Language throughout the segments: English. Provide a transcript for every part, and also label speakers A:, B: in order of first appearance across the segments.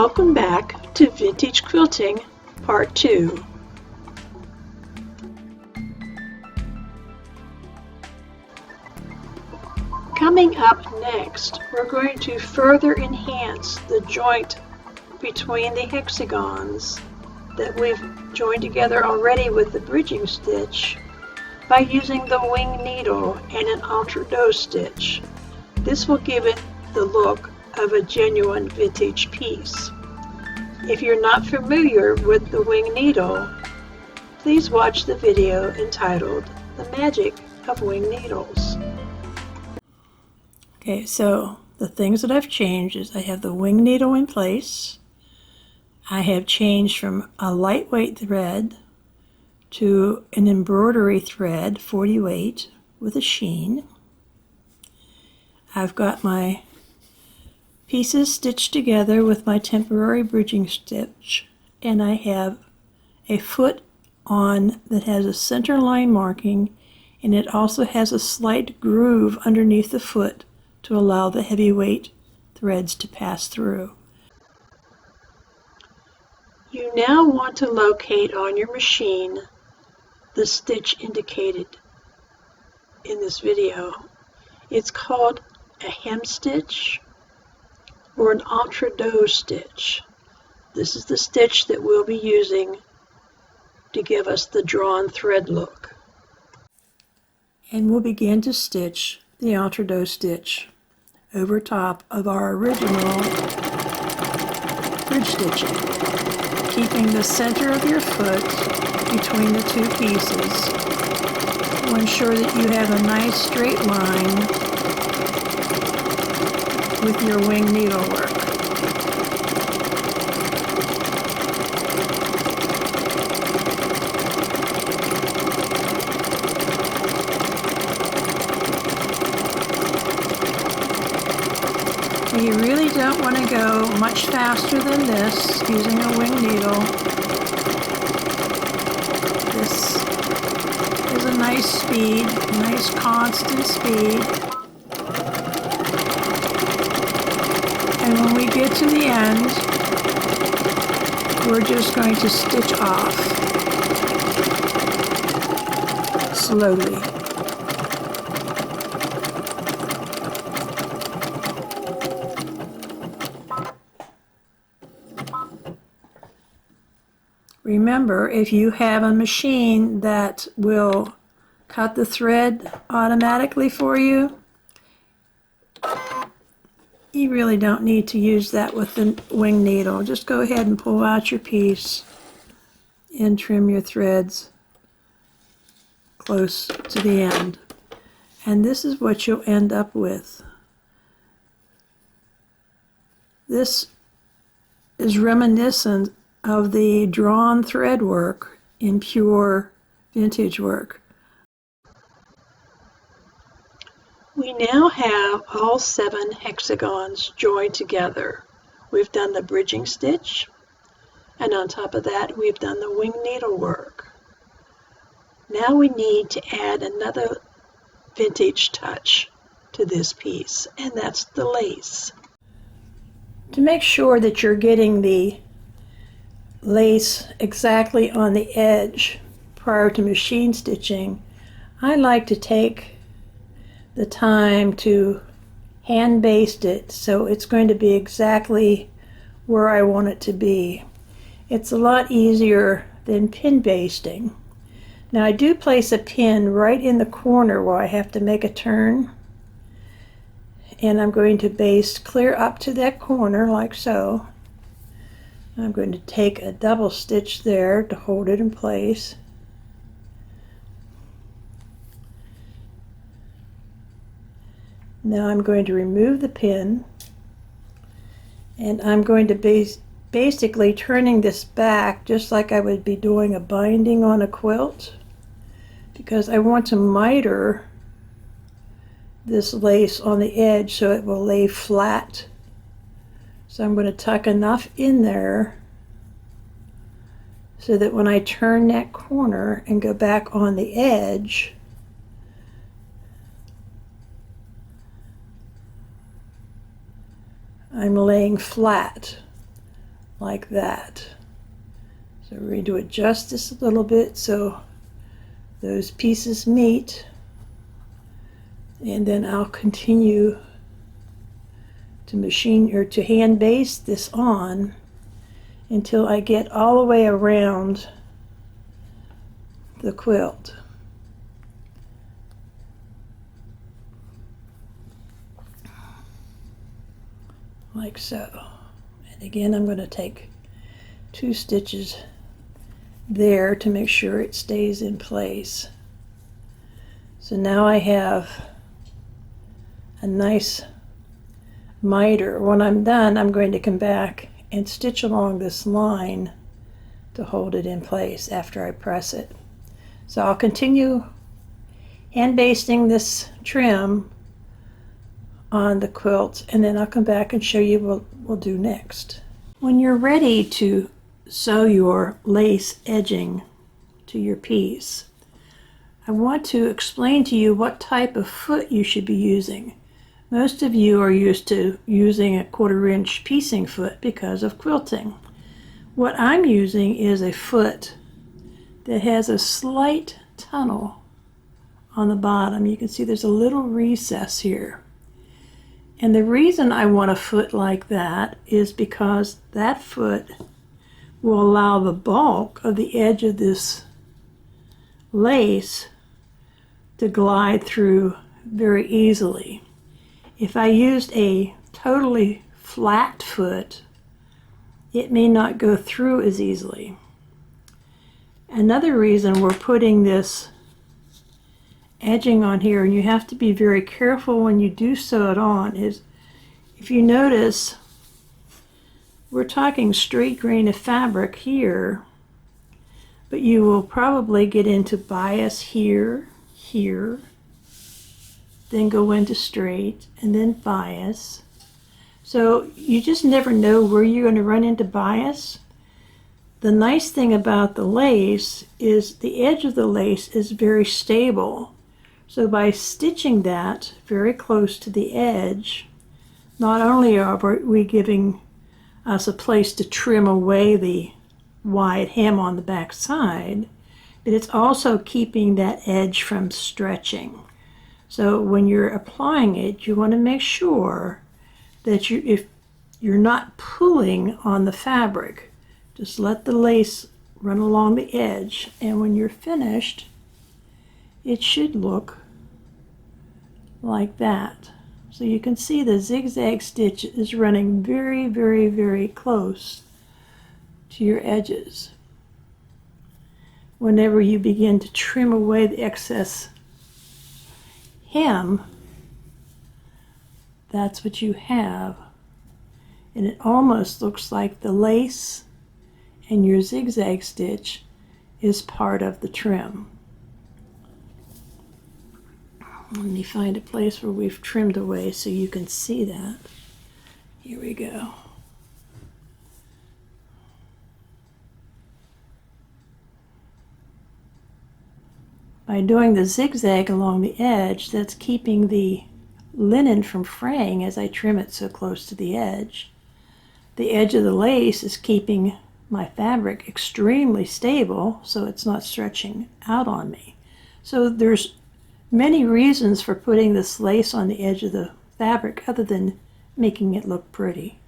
A: Welcome back to Vintage Quilting Part 2. Coming up next, we're going to further enhance the joint between the hexagons that we've joined together already with the bridging stitch by using the wing needle and an entre-deux stitch. This will give it the look of a genuine vintage piece. If you're not familiar with the wing needle, please watch the video entitled The Magic of Wing Needles. Okay, so the things that I've changed is I have the wing needle in place. I have changed from a lightweight thread to an embroidery thread, 40 weight, with a sheen. I've got my pieces stitched together with my temporary bridging stitch, and I have a foot on that has a center line marking, and it also has a slight groove underneath the foot to allow the heavyweight threads to pass through. You now want to locate on your machine the stitch indicated in this video. It's called a hem stitch or an entre-deux stitch. This is the stitch that we'll be using to give us the drawn thread look. And we'll begin to stitch the entre-deux stitch over top of our original bridge stitching, keeping the center of your foot between the two pieces to ensure that you have a nice straight line with your wing needlework. You really don't want to go much faster than this using a wing needle. This is a nice speed, nice constant speed. And when we get to the end, we're just going to stitch off slowly. Remember, if you have a machine that will cut the thread automatically for you, you really don't need to use that with the wing needle. Just go ahead and pull out your piece and trim your threads close to the end. And this is what you'll end up with. This is reminiscent of the drawn thread work in pure vintage work. We now have all 7 hexagons joined together. We've done the bridging stitch, and on top of that we've done the wing needle work. Now we need to add another vintage touch to this piece, and that's the lace. To make sure that you're getting the lace exactly on the edge prior to machine stitching, I like to take the time to hand baste it so it's going to be exactly where I want it to be. It's a lot easier than pin basting. Now I do place a pin right in the corner where I have to make a turn, and I'm going to baste clear up to that corner like so. I'm going to take a double stitch there to hold it in place. Now I'm going to remove the pin, and I'm going to basically turning this back just like I would be doing a binding on a quilt, because I want to miter this lace on the edge so it will lay flat. So I'm going to tuck enough in there so that when I turn that corner and go back on the edge, I'm laying flat like that. So we're going to adjust this a little bit so those pieces meet, and then I'll continue to machine or to hand baste this on until I get all the way around the quilt. Like so. And again, I'm going to take 2 stitches there to make sure it stays in place. So now I have a nice miter. When I'm done, I'm going to come back and stitch along this line to hold it in place after I press it. So I'll continue hand basting this trim on the quilt, and then I'll come back and show you what we'll do next. When you're ready to sew your lace edging to your piece, I want to explain to you what type of foot you should be using. Most of you are used to using a 1/4 inch piecing foot because of quilting. What I'm using is a foot that has a slight tunnel on the bottom. You can see there's a little recess here. And the reason I want a foot like that is because that foot will allow the bulk of the edge of this lace to glide through very easily. If I used a totally flat foot, it may not go through as easily. Another reason we're putting this edging on here, and you have to be very careful when you do sew it on, is if you notice, we're talking straight grain of fabric here, but you will probably get into bias here, here, then go into straight, and then bias. So you just never know where you're going to run into bias. The nice thing about the lace is the edge of the lace is very stable. So by stitching that very close to the edge, not only are we giving us a place to trim away the wide hem on the back side, but it's also keeping that edge from stretching. So when you're applying it, you want to make sure that if you're not pulling on the fabric, just let the lace run along the edge, and when you're finished, it should look like that. So you can see the zigzag stitch is running very, very, very close to your edges. Whenever you begin to trim away the excess hem, that's what you have. And it almost looks like the lace and your zigzag stitch is part of the trim. Let me find a place where we've trimmed away so you can see that. Here we go. By doing the zigzag along the edge, that's keeping the linen from fraying as I trim it so close to the edge. The edge of the lace is keeping my fabric extremely stable so it's not stretching out on me. So there's many reasons for putting this lace on the edge of the fabric other than making it look pretty.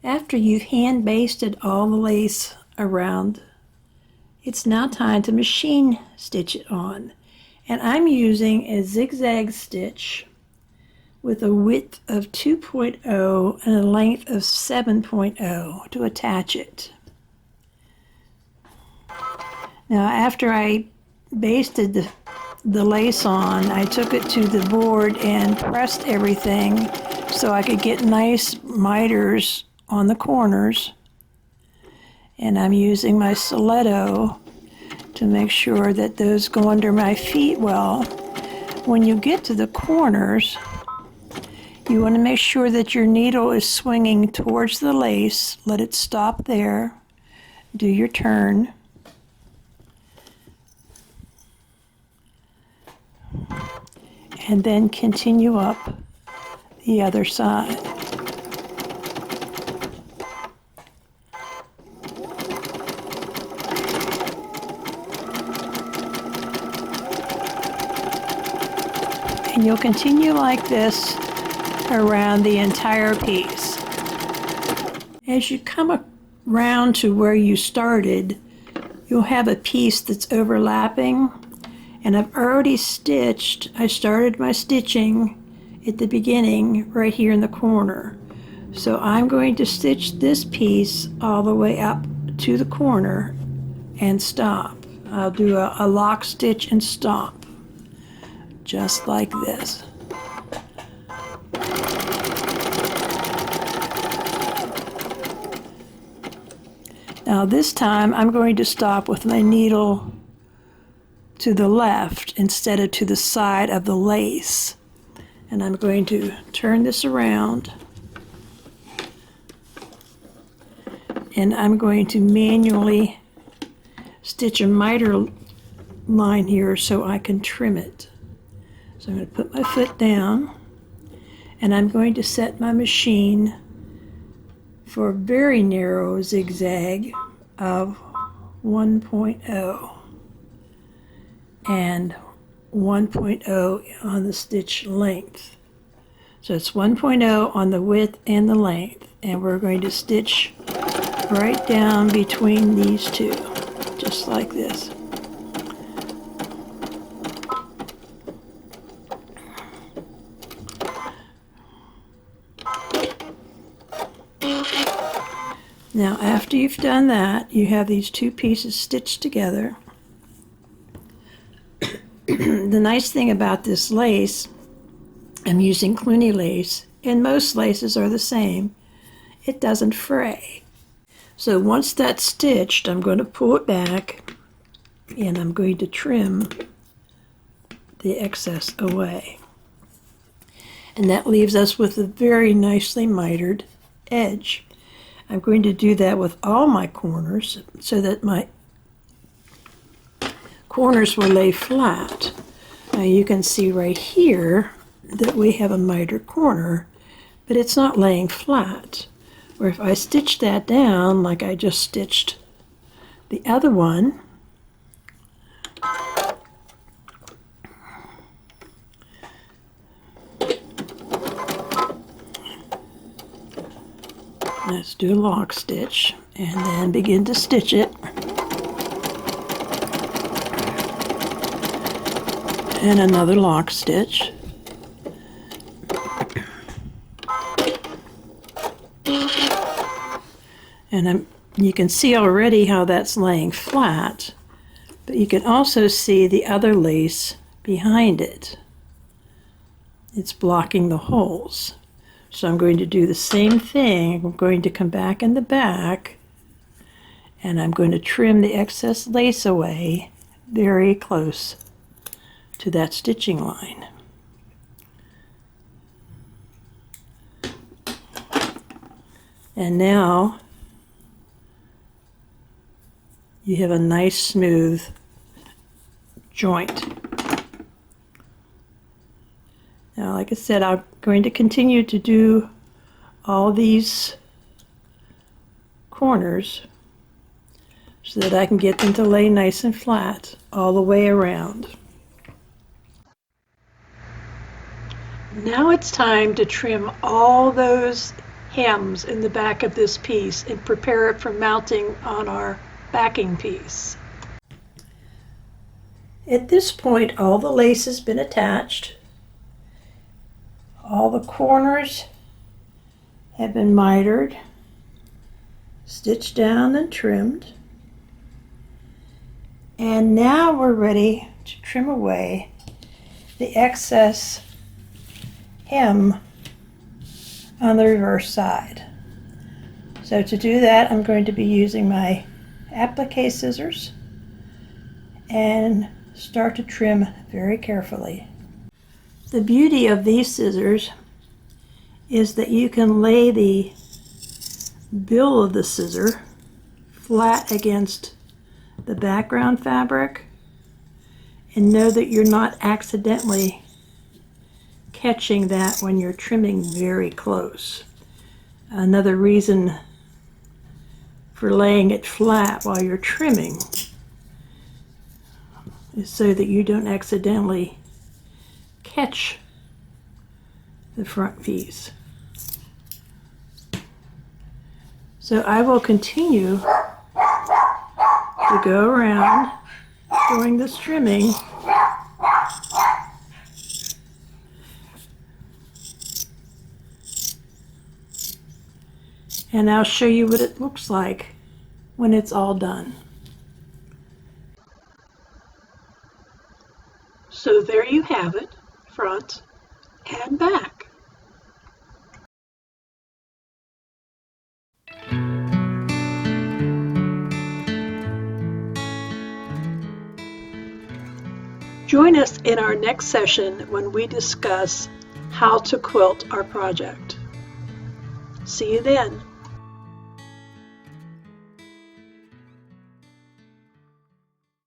A: After you've hand basted all the lace around, it's now time to machine stitch it on. And I'm using a zigzag stitch with a width of 2.0 and a length of 7.0 to attach it. Now after I basted the lace on, I took it to the board and pressed everything so I could get nice miters on the corners. And I'm using my stiletto to make sure that those go under my feet well. When you get to the corners, you want to make sure that your needle is swinging towards the lace. Let it stop there. Do your turn. And then continue up the other side. And you'll continue like this around the entire piece. As you come around to where you started, you'll have a piece that's overlapping, and I've already stitched. I started my stitching at the beginning right here in the corner. So I'm going to stitch this piece all the way up to the corner and stop. I'll do a lock stitch and stop, just like this. Now this time I'm going to stop with my needle to the left instead of to the side of the lace. And I'm going to turn this around, and I'm going to manually stitch a miter line here so I can trim it. So I'm going to put my foot down, and I'm going to set my machine for a very narrow zigzag of 1.0 and 1.0 on the stitch length. So it's 1.0 on the width and the length, and we're going to stitch right down between these two, just like this. Now after you've done that, you have these two pieces stitched together. The nice thing about this lace, I'm using Cluny lace, and most laces are the same. It doesn't fray. So once that's stitched, I'm going to pull it back, and I'm going to trim the excess away. And that leaves us with a very nicely mitered edge. I'm going to do that with all my corners so that my corners will lay flat. Now you can see right here that we have a mitered corner, but it's not laying flat. Or if I stitch that down like I just stitched the other one, let's do a lock stitch and then begin to stitch it. And another lock stitch. And you can see already how that's laying flat, but you can also see the other lace behind it. It's blocking the holes. So I'm going to do the same thing. I'm going to come back in the back, and I'm going to trim the excess lace away very close to that stitching line. And now you have a nice smooth joint. Now, like I said, I'm going to continue to do all these corners so that I can get them to lay nice and flat all the way around. Now it's time to trim all those hems in the back of this piece and prepare it for mounting on our backing piece. At this point, all the lace has been attached. All the corners have been mitered, stitched down and trimmed. And now we're ready to trim away the excess hem on the reverse side. So to do that, I'm going to be using my applique scissors and start to trim very carefully. The beauty of these scissors is that you can lay the bill of the scissor flat against the background fabric and know that you're not accidentally catching that when you're trimming very close. Another reason for laying it flat while you're trimming is so that you don't accidentally catch the front piece. So I will continue to go around doing this trimming. And I'll show you what it looks like when it's all done. So there you have it, front and back. Join us in our next session when we discuss how to quilt our project. See you then.